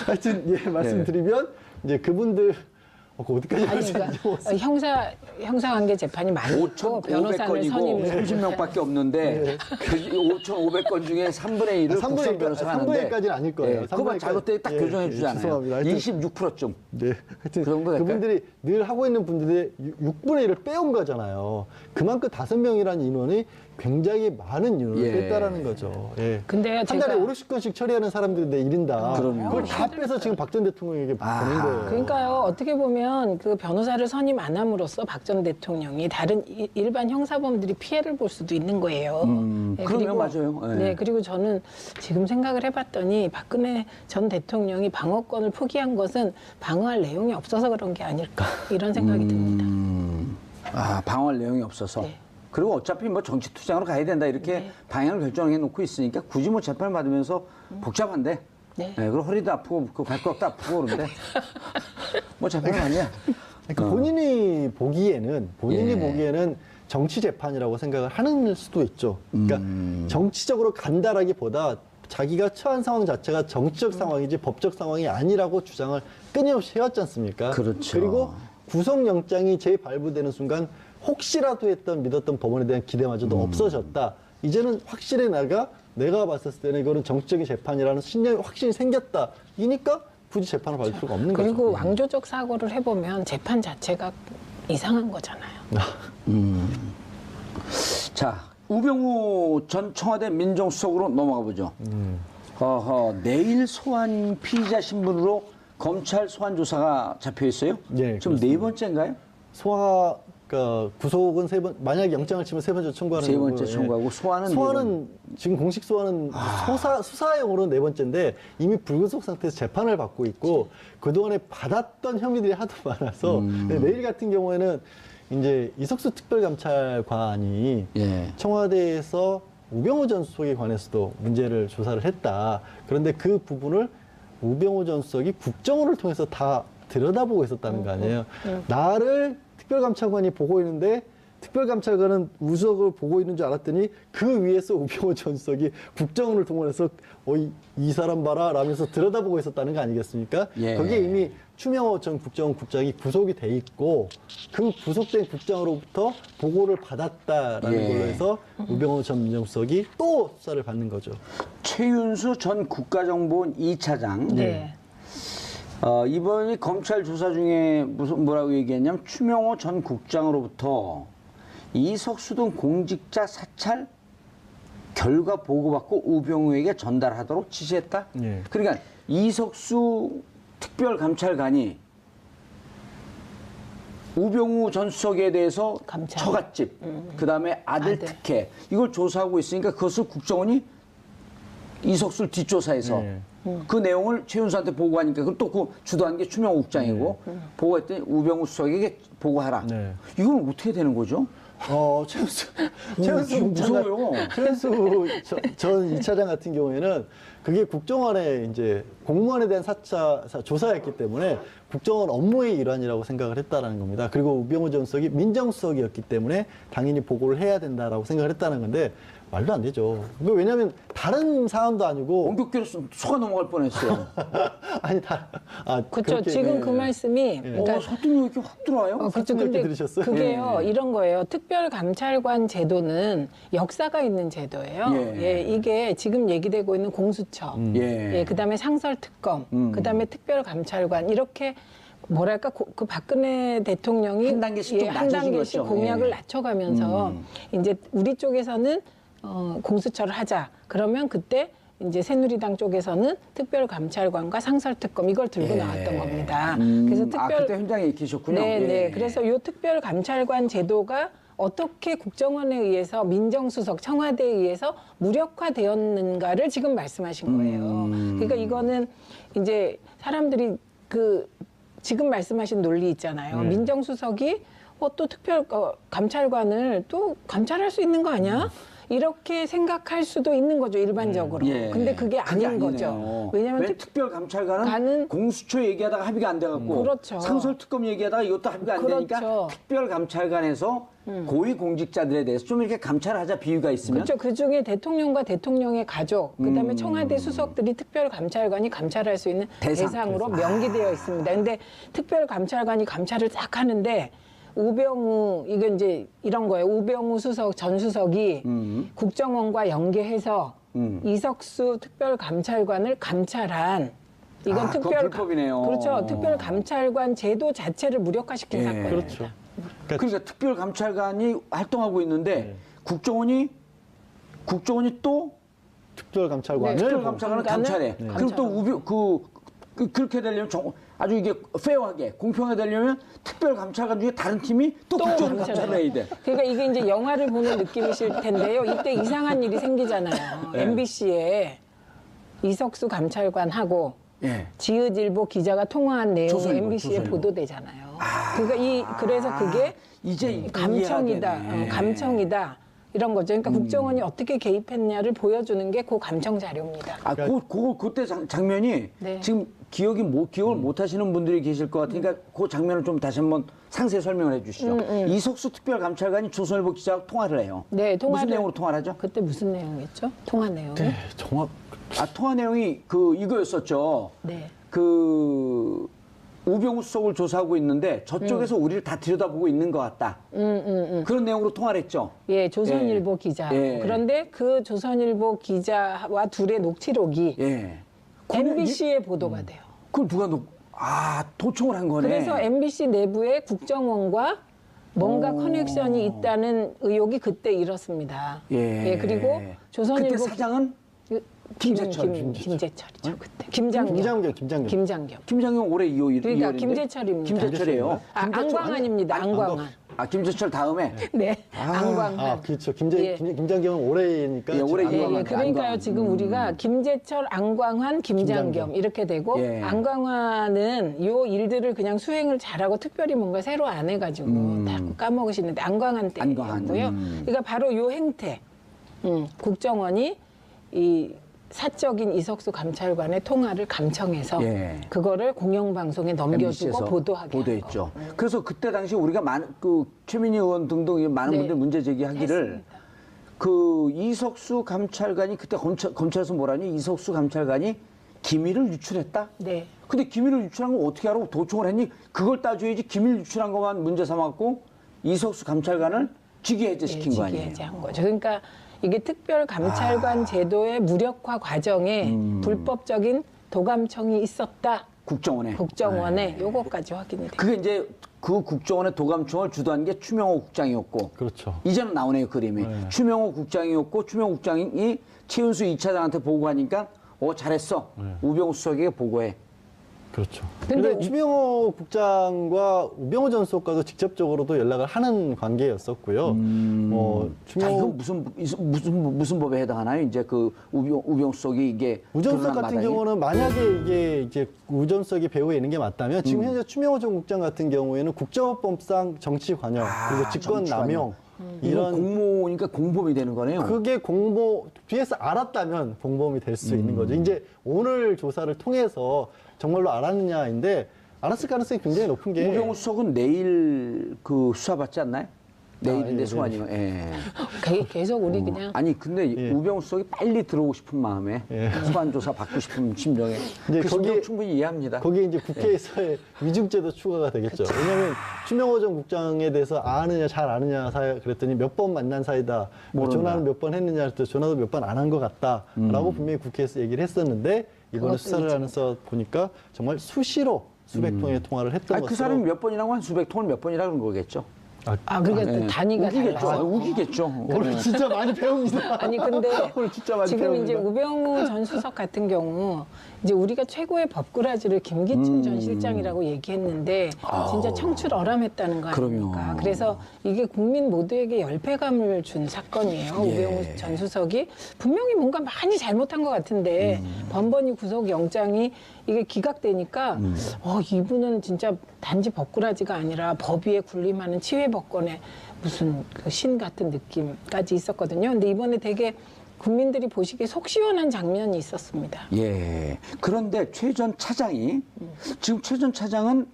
하여튼, 예, 말씀드리면, 이제 그분들, 어디까지 아니, 하시는지 그러니까 형사관계 재판이 많고 변호사를 5,500건이고 선임을 30명밖에 없는데 그 5,500건 중에 3분의 1을 국선 변호사가 하는데 3분의 1까지는 아닐 거예요. 예, 그거만 3분의 1까지. 잘못되게 딱 예, 교정해 예, 주잖아요. 죄송합니다. 하여튼 26%쯤. 네. 하여튼 그 정도 될까요? 그분들이 늘 하고 있는 분들의 6분의 1을 빼온 거잖아요. 그만큼 5명이라는 인원이 굉장히 많은 인원을 예. 뺐다라는 거죠. 예. 근데요, 한 달에 제가 5, 60건씩 처리하는 사람들인데 1인당. 그럼요. 그걸 다 빼서 지금 박 전 대통령에게 보낸 거예요. 그러니까요. 어떻게 보면 그 변호사를 선임 안 함으로써 박 전 대통령이 다른 일반 형사범들이 피해를 볼 수도 있는 거예요. 네, 그러면 맞아요. 예. 네, 그리고 저는 지금 생각을 해봤더니 박근혜 전 대통령이 방어권을 포기한 것은 방어할 내용이 없어서 그런 게 아닐까 이런 생각이 듭니다. 아, 방어할 내용이 없어서. 네. 그리고 어차피 뭐 정치 투쟁으로 가야 된다 이렇게 네. 방향을 결정해 놓고 있으니까 굳이 뭐 재판을 받으면서 복잡한데. 네. 그리고 허리도 아프고 그 발가락도 아프고 그런데 뭐 재판은 아니야. 그러니까 본인이 예. 보기에는 정치 재판이라고 생각을 하는 수도 있죠. 그러니까 정치적으로 간다라기보다 자기가 처한 상황 자체가 정치적 상황이지 법적 상황이 아니라고 주장을 끊임없이 해왔지 않습니까? 그렇죠. 그리고 구속영장이 재발부되는 순간 혹시라도 믿었던 법원에 대한 기대마저도 없어졌다. 이제는 확실히 내가 봤을 때는 이거는 정치적인 재판이라는 신념이 확신이 생겼다. 이니까 굳이 재판을 받을 필요가 없는 거죠. 그리고 왕조적 사고를 해보면 재판 자체가 이상한 거잖아요. 자, 우병우 전 청와대 민정수석으로 넘어가 보죠. 내일 소환 피의자 신분으로 검찰 소환 조사가 잡혀 있어요? 네, 지금 네 번째인가요? 그러니까 구속은 만약에 영장을 치면 세 번째 청구하는 세 번째 거고, 청구하고 소환은 소환은 지금 공식 소환은 수사용으로는 네 번째인데 이미 불구속 상태에서 재판을 받고 있고 그동안에 받았던 혐의들이 하도 많아서 내일 같은 경우에는 이제 이석수 특별감찰관이 청와대에서 우병우 전 수석에 관해서도 문제를 조사를 했다. 그런데 그 부분을 우병우 전 수석이 국정원을 통해서 다 들여다보고 있었다는 거 아니에요. 나를 특별감찰관이 보고 있는데 특별감찰관은 우석을 보고 있는 줄 알았더니 그 위에서 우병우 전 수석이 국정원을 동원해서 이 사람 봐라 라면서 들여다보고 있었다는 거 아니겠습니까? 거기에 이미 추명호 전 국정원 국장이 구속이 돼 있고 그 구속된 국장으로부터 보고를 받았다라는 걸로 해서 우병우 전 민정수석이 또 수사를 받는 거죠. 최윤수 전 국가정보원 2차장. 이번이 검찰 조사 중에 뭐라고 얘기했냐면 추명호 전 국장으로부터 이석수 등 공직자 사찰 결과 보고받고 우병우에게 전달하도록 지시했다. 그러니까 이석수 특별감찰관이 우병우 전 수석에 대해서 처갓집, 그다음에 아들 특혜 이걸 조사하고 있으니까 그것을 국정원이 이석수를 뒷조사해서 그 내용을 최윤수한테 보고하니까 그걸 또 그 주도한 게 추명호 국장이고 보고했더니 우병우 수석에게 보고하라. 이건 어떻게 되는 거죠? 최은수 무서워요. 최은수 전 2차장 같은 경우에는 그게 국정원의 이제 공무원에 대한 조사였기 때문에 국정원 업무의 일환이라고 생각을 했다라는 겁니다. 그리고 우병우 전 수석이 민정수석이었기 때문에 당연히 보고를 해야 된다라고 생각을 했다는 건데 말도 안 되죠. 왜냐하면 다른 사안도 아니고 원격기로 속아 넘어갈 뻔했어요. 아니 그렇죠. 지금 그 말씀이 그러니까 설득력이 이렇게 확 들어와요. 그렇죠. 근데 들으셨어요? 그게요 이런 거예요. 특별감찰관 제도는 역사가 있는 제도예요. 이게 지금 얘기되고 있는 공수처, 그다음에 상설특검, 그다음에 특별감찰관 이렇게 뭐랄까 그 박근혜 대통령이 한 단계씩 좀 낮춰진 거죠. 공약을 낮춰가면서 이제 우리 쪽에서는 공수처를 하자. 그러면 그때 이제 새누리당 쪽에서는 특별감찰관과 상설특검 이걸 들고 나왔던 겁니다. 그래서 그때 현장에 계셨군요. 네. 그래서 이 특별감찰관 제도가 어떻게 국정원에 의해서 민정수석 청와대에 의해서 무력화되었는가를 지금 말씀하신 거예요. 그러니까 이거는 이제 사람들이 지금 말씀하신 논리 있잖아요. 민정수석이 또 감찰관을 또 감찰할 수 있는 거 아니야? 이렇게 생각할 수도 있는 거죠, 일반적으로. 근데 그게 아닌 거죠. 왜냐하면 특별감찰관은 공수처 얘기하다가 합의가 안 돼갖고 상설특검 얘기하다가 이것도 합의가 안 되니까 특별감찰관에서 고위공직자들에 대해서 좀 이렇게 감찰하자 비유가 있으면 그렇죠. 그중에 대통령과 대통령의 가족, 그다음에 청와대 수석들이 특별감찰관이 감찰할 수 있는 대상으로 명기되어 있습니다. 근데 특별감찰관이 감찰을 딱 하는데 우병우 이건 이제 이런 거예요. 우병우 수석 전 수석이 국정원과 연계해서 이석수 특별감찰관을 감찰한 이건 불법이네요. 그렇죠. 특별감찰관 제도 자체를 무력화시킨 사건입니다. 그렇죠. 그러니까 특별감찰관이 활동하고 있는데 국정원이 또 특별감찰관을 감찰해. 그럼 또 그렇게 되려면 아주 이게 페어하게 공평하게 되려면 특별감찰관 중에 다른 팀이 또 국정원 감찰해야 돼. 그러니까 이게 이제 영화를 보는 느낌이실 텐데요. 이때 이상한 일이 생기잖아요. MBC에 이석수 감찰관하고 지읒일보 기자가 통화한 내용이 MBC에 보도되잖아요. 그래서 그게 이제 감청이다. 이런 거죠. 그러니까 국정원이 어떻게 개입했냐를 보여주는 게 그 감청 자료입니다. 그때 장면이 지금 기억을 못 하시는 분들이 계실 것 같으니까 그 장면을 좀 다시 한번 상세히 설명을 해 주시죠. 이석수 특별감찰관이 조선일보 기자하고 통화를 해요. 네, 무슨 내용으로 통화를 하죠? 그때 무슨 내용이었죠? 통화 내용이? 네, 통화 내용이 이거였었죠. 네. 우병우 수석을 조사하고 있는데 저쪽에서 우리를 다 들여다보고 있는 것 같다. 그런 내용으로 통화를 했죠. 예, 조선일보 기자. 예. 그런데 그 조선일보 기자와 둘의 녹취록이 예. MBC에 보도가 돼요. 그걸 누가 도청을 한 거네. 그래서 MBC 내부에 국정원과 뭔가 커넥션이 있다는 의혹이 그때 일었습니다. 예. 그리고 조선일보 그때 사장은 김재철이죠. 그때 김장겸. 김장겸 올해 2월. 그러니까 김재철입니다. 김재철이에요. 안광환입니다. 안광환. 김재철 다음에. 네, 안광환. 그렇죠. 김장겸은 올해니까. 예, 올해 그러니까요. 안광환. 지금 우리가 김재철, 안광환, 김장겸 이렇게 되고 예. 안광환은 요 일들을 그냥 수행을 잘하고 특별히 뭔가 새로 안 해가지고 다 까먹으시는데 안광환 때였고요. 그러니까 바로 요 행태, 국정원이 이 사적인 이석수 감찰관의 통화를 감청해서 예. 그거를 공영방송에 넘겨주고 MBC에서 보도하게 보도했죠. 그래서 그때 당시 우리가 최민희 의원 등등 많은 네. 분들 문제 제기하기를 이석수 감찰관이 그때 검찰에서 뭐라니 이석수 감찰관이 기밀을 유출했다. 네. 근데 기밀을 유출한 거 어떻게 하라고 도청을 했니? 그걸 따져야지 기밀 유출한 것만 문제 삼았고 이석수 감찰관을 직위해제시킨 거 아니에요. 직위해제한 거죠. 그러니까 이게 특별감찰관 제도의 무력화 과정에 불법적인 도감청이 있었다. 국정원에 요거까지 확인이 돼요. 그게 이제 그 국정원의 도감청을 주도한 게 추명호 국장이었고. 그렇죠. 이제는 나오네요, 그림이. 네. 추명호 국장이었고 추명호 국장이 최은수 2차장한테 보고하니까 잘했어. 우병우 수석에게 보고해. 그렇죠. 근데 추명호 국장과 우병우 전 수석과도 직접적으로도 연락을 하는 관계였었고요. 이건 무슨 법에 해당하나요? 이제 우병우 수석이 이게 우 전 수석 같은 경우는 만약에 이게 이제 우 전 수석이 배후에 있는 게 맞다면 지금 현재 추명호 전 국장 같은 경우에는 국정원법상 정치 관여 그리고 직권 남용 이런 공모니까 공범이 되는 거네요. 그게 뒤에서 알았다면 공범이 될 수 있는 거죠. 이제 오늘 조사를 통해서 정말로 알았느냐인데 알았을 가능성이 굉장히 높은 게 우병우 수석은 내일 수사받지 않나요? 내일인데 소환이요. 예. 계속 우리 그냥 근데 우병우 수석이 빨리 들어오고 싶은 마음에 소환 조사 받고 싶은 심정에 그 심정 충분히 이해합니다. 거기에 이제 국회에서의 위증죄도 추가가 되겠죠. 그렇죠. 왜냐하면 추명호 전 국장에 대해서 잘 아느냐 그랬더니 몇 번 만난 사이다. 전화는 몇 번 했느냐 그랬더니 전화도 몇 번 안 한 것 같다라고 분명히 국회에서 얘기를 했었는데 이번에 수사를 하면서 보니까 정말 수시로 수백 통의 통화를 했던 것으로. 그 사람이 몇 번이라고 한 수백 통을 몇 번이라 그런 거겠죠. 그러니까 단위가 달라요. 우기겠죠. 오늘 진짜 많이 배웁니다. 아니 근데 오늘 진짜 많이 지금 배웁니다. 이제 우병우 전 수석 같은 경우 이제 우리가 최고의 법꾸라지를 김기춘 전 실장이라고 얘기했는데 진짜 청출어람했다는 거 아닙니까? 그럼요. 그래서 이게 국민 모두에게 열패감을 준 사건이에요. 우병우 전 수석이 분명히 뭔가 많이 잘못한 것 같은데 번번이 구속영장이 이게 기각되니까 이분은 진짜 단지 법꾸라지가 아니라 법 위에 군림하는 치외법권의 무슨 신 같은 느낌까지 있었거든요. 근데 이번에 되게 국민들이 보시기에 속 시원한 장면이 있었습니다. 예. 그런데 최 전 차장이 지금 최 전 차장은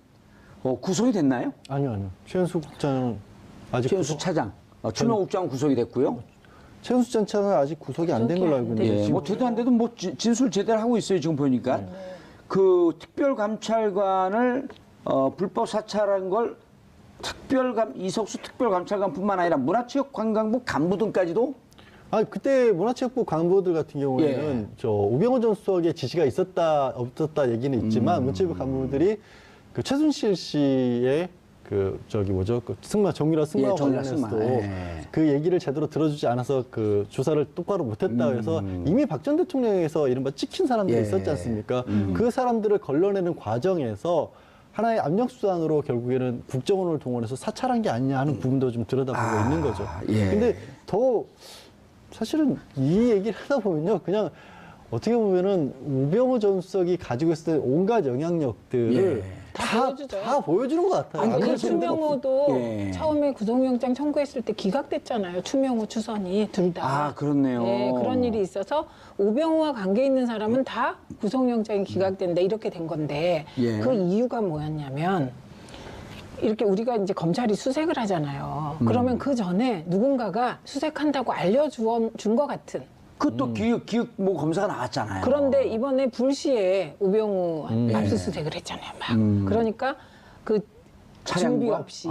구속이 됐나요? 아니요. 최은수 국장은 아직 최은수 차장. 추명호 국장은 구속이 됐고요. 최은수 전 차장은 아직 구속이 안 된 걸로 알고 있는데. 돼도 안 돼도 진술 제대로 하고 있어요. 지금 보니까. 그 특별감찰관을 불법 사찰한 걸 이석수 특별감찰관뿐만 아니라 문화체육관광부 간부 등까지도 그때 문화체육부 간부들 같은 경우에는 우병우 전 수석의 지시가 있었다 없었다 얘기는 있지만 문체부 간부들이 최순실 씨의 정유라 승마 관련해서도 그 얘기를 제대로 들어주지 않아서 조사를 똑바로 못했다 해서 이미 박 전 대통령에서 이른바 찍힌 사람들이 있었지 않습니까? 그 사람들을 걸러내는 과정에서 하나의 압력수단으로 결국에는 국정원을 동원해서 사찰한 게 아니냐 하는 부분도 좀 들여다보고 있는 거죠. 근데 사실은 이 얘기를 하다 보면요. 그냥 어떻게 보면은 우병우 전 수석이 가지고 있었던 온갖 영향력들을 다 보여주는 것 같아요. 근데 추명호도 처음에 구속영장 청구했을 때 기각됐잖아요. 추명호, 추선이 둘 다. 그렇네요. 그런 일이 있어서 우병우와 관계 있는 사람은 다 구속영장이 기각된다 이렇게 된 건데 그 이유가 뭐였냐면 이렇게 우리가 이제 검찰이 수색을 하잖아요. 그러면 그 전에 누군가가 수색한다고 알려준 것 같은 그것도 기획 뭐 검사가 나왔잖아요. 그런데 이번에 불시에 우병우 압수수색을 했잖아요. 막. 그러니까 그 준비 차량과? 없이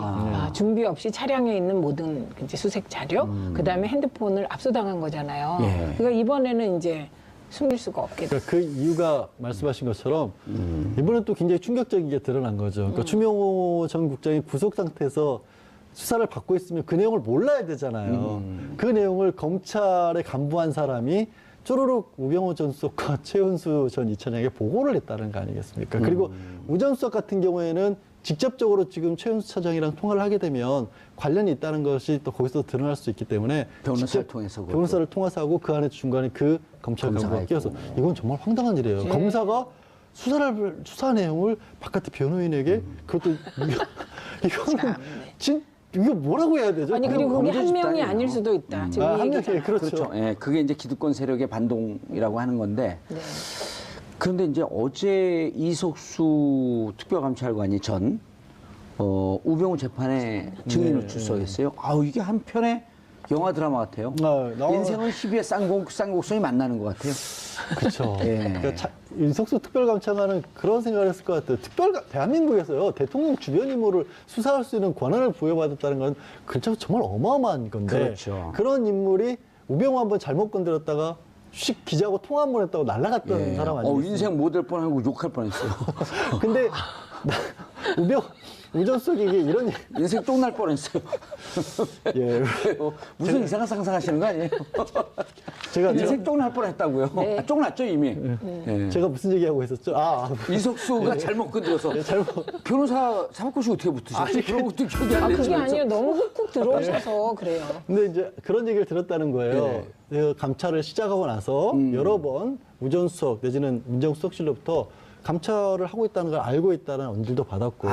준비 없이 차량에 있는 모든 이제 수색 자료, 그다음에 핸드폰을 압수당한 거잖아요. 예. 그러니까 이번에는 이제 숨길 수가 없게 됐어요. 그러니까 그 이유가 말씀하신 것처럼 이번엔 또 굉장히 충격적인 게 드러난 거죠. 그러니까 추명호 전 국장이 구속 상태에서 수사를 받고 있으면 그 내용을 몰라야 되잖아요. 그 내용을 검찰에 간부한 사람이 쪼르륵 우병우 전 수석과 최은수 전 이차장에게 보고를 했다는 거 아니겠습니까? 그리고 우 전 수석 같은 경우에는 직접적으로 지금 최은수 차장이랑 통화를 하게 되면 관련이 있다는 것이 또 거기서 드러날 수 있기 때문에 변호사를 직접 통해서 그것도. 변호사를 통해서 하고 그 안에 중간에 그 검찰 검사가 간부가 끼어서 있고. 이건 정말 황당한 일이에요. 네. 검사가 수사 내용을 바깥의 변호인에게 그것도 이거는 이거 뭐라고 해야 되죠? 아니 그리고 그게 한 명이 집단이에요. 아닐 수도 있다. 지금 한 이 명이 얘기잖아요. 그렇죠. 그렇죠. 예, 그게 이제 기득권 세력의 반동이라고 하는 건데. 네. 그런데 이제 어제 이석수 특별감찰관이 전 우병우 재판에 증인으로 출석했어요. 아우 이게 한편의 영화 드라마 같아요. 인생은 희비의 쌍곡선이 만나는 것 같아요. 그렇죠. 예. 그러니까 이석수 특별감찰관은 그런 생각을 했을 것 같아요. 대한민국에서요 대통령 주변 인물을 수사할 수 있는 권한을 부여받았다는 건 그렇죠 정말 어마어마한 건데 그렇죠. 그런 인물이 우병우 한번 잘못 건드렸다가 씩 기자하고 통화 한 번 했다고 날아갔던 사람 아니겠어요? 인생 못 될 뻔하고 욕할 뻔했어요. 근데 우전 속에 이게 이런 인생 똥날 뻔했어요. 예. 무슨 이상한 상상하시는 거 아니에요? 제가 인생 똥날 뻔했다고요. 네. 아, 똥났죠 이미. 예. 제가 무슨 얘기하고 있었죠? 이석수가 잘못 건드려서 변호사 사법고시 어떻게 붙으셨어요? 그런 것도 기억이 안 그게 나지만 아니에요. 너무 훅훅 들어오셔서 그래요. 근데 이제 그런 얘기를 들었다는 거예요. 그 감찰을 시작하고 나서 여러 번 우전 수석 내지는 민정수석실로부터 감찰을 하고 있다는 걸 알고 있다는 언질도 받았고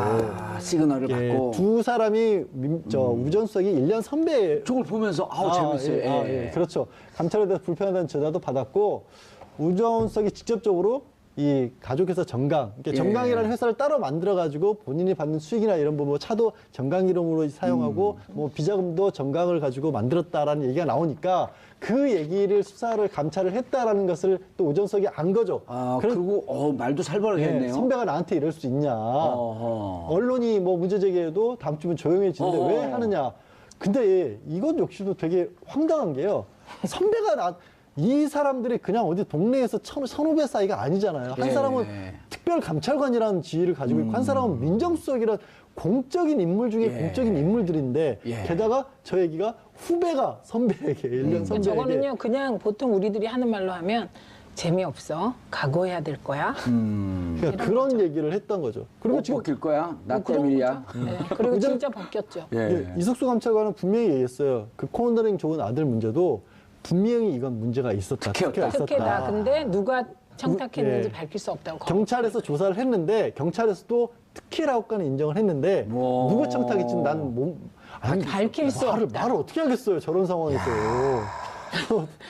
시그널을 예, 받고 두 사람이 우전 수석이 1년 선배 저걸 보면서 재밌어요. 예. 그렇죠. 감찰에 대해서 불편하다는 전화도 받았고 우전 수석이 직접적으로 이 가족회사 정강, 그러니까 정강이라는 회사를 따로 만들어가지고 본인이 받는 수익이나 이런 뭐 차도 정강 이름으로 사용하고 뭐 비자금도 정강을 가지고 만들었다라는 얘기가 나오니까 그 얘기를 수사를 감찰을 했다라는 것을 또 우전석이 안 거죠. 그리고 말도 살벌하겠네요. 선배가 나한테 이럴 수 있냐. 언론이 뭐 문제 제기해도 다음 주면 조용해지는데 왜 하느냐. 근데 이것 역시도 되게 황당한 게요. 선배가 이 사람들이 그냥 어디 동네에서 선후배 사이가 아니잖아요. 한 사람은 특별감찰관이라는 지위를 가지고 있고 한 사람은 민정수석이란 공적인 인물 중에 공적인 인물들인데 게다가 저 얘기가 후배가 선배에게 1년 선배에게 저거는요 그냥 보통 우리들이 하는 말로 하면 재미없어 각오해야 될 거야. 그러니까 그런 얘기를 했던 거죠. 그리고 못 지금 벗길 거야. 나 그런 때문이야. 거죠. 네. 그리고 진짜 벗겼죠. 이석수 감찰관은 분명히 얘기했어요. 그 코너링 좋은 아들 문제도 분명히 이건 문제가 있었다. 특혜가 있었다. 특혜다. 근데 누가 청탁했는지 예. 밝힐 수 없다고. 경찰에서 조사를 했는데 경찰에서도 특혜라고까지 인정을 했는데 누구 청탁했지 난 밝힐 수 없다. 말을 어떻게 하겠어요 저런 상황에서.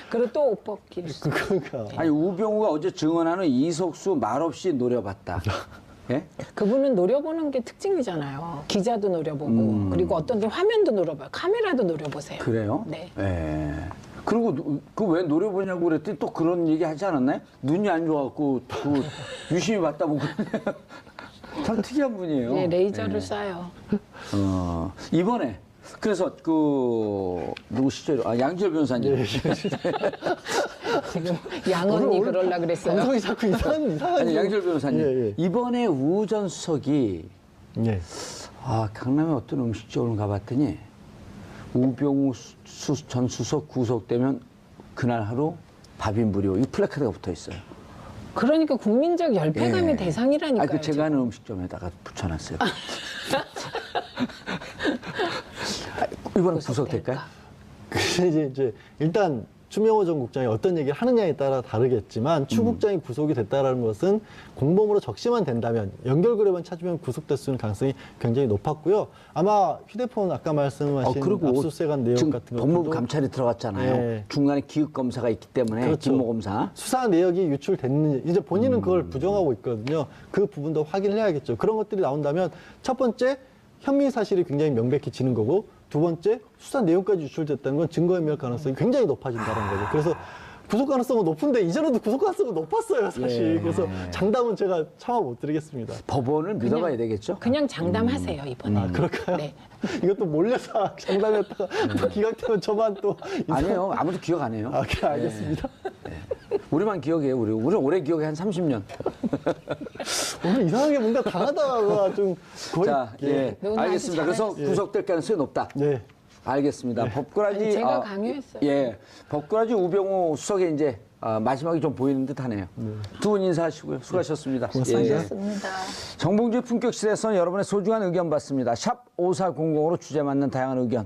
그리고 또 옷 벗길 수. 그러니까. 아니 우병우가 어제 증언하는 이석수 말없이 노려봤다. 예? 그분은 노려보는 게 특징이잖아요. 기자도 노려보고 그리고 어떤 데 화면도 노려봐요. 카메라도 노려보세요. 그래요? 네. 예. 그리고 그 왜 노려보냐고 그랬더니 또 그런 얘기 하지 않았나요? 눈이 안 좋아갖고 그 유심히 봤다 보고 참 특이한 분이에요. 네, 레이저를 쏴요. 이번에 그래서 누구시죠? 양지열 변호사님. 지금 양언니 그러려고 그랬어요. 방송이 자꾸 이상한 아니 양지열 변호사님. 예. 이번에 우 전 수석이 예. 강남에 어떤 음식점을 가봤더니 우병우 전 수석 구속되면 그날 하루 밥이 무료. 이 플래카드가 붙어 있어요. 그러니까 국민적 열패감의 대상이라니까요. 제가 아는 음식점에다가 붙여놨어요. 이번에 구속될까요? 그래서 이제 일단 추명호 전 국장이 어떤 얘기를 하느냐에 따라 다르겠지만 추 국장이 구속이 됐다라는 것은 공범으로 적시만 된다면 연결고리만 찾으면 구속될 수 있는 가능성이 굉장히 높았고요. 아마 휴대폰 아까 말씀하신 압수수색한 내용 지금 같은 것도 법무부 감찰이 들어갔잖아요. 네. 중간에 기획 검사가 있기 때문에 그렇죠. 김모검사. 수사 내역이 유출됐는지 이제 본인은 그걸 부정하고 있거든요. 그 부분도 확인을 해야겠죠. 그런 것들이 나온다면 첫 번째 혐의 사실이 굉장히 명백해지는 거고 두 번째 수사 내용까지 유출됐다는 건 증거인멸 가능성이 굉장히 높아진다는 거죠. 그래서 구속 가능성은 높은데 이전에도 구속 가능성은 높았어요, 사실. 예. 그래서 장담은 제가 차마 못 드리겠습니다. 법원을 믿어봐야 되겠죠? 그냥 장담하세요 이번에. 아, 그럴까요? 네. 이것도 몰래서 장담했다가 또 기각되면 저만 또 아니에요. 아무도 기억 안 해요. 아, 그래, 알겠습니다. 우리만 기억해요. 우리 오래 기억해 한 30년. 오늘 이상하게 뭔가 강하다가 좀 거의 자, 예. 네, 오늘 알겠습니다. 아주 그래서 잘하셨어요. 구속될 가능성이 높다. 네. 알겠습니다. 법꾸라지 아니, 제가 강요했어요. 예, 법꾸라지 우병우 수석의 이제 마지막이 좀 보이는 듯하네요. 두 분 인사하시고요. 수고하셨습니다. 고맙습니다. 예. 좋습니다. 정봉주의 품격 시대에서는 여러분의 소중한 의견 받습니다. 샵 5400으로 주제 맞는 다양한 의견.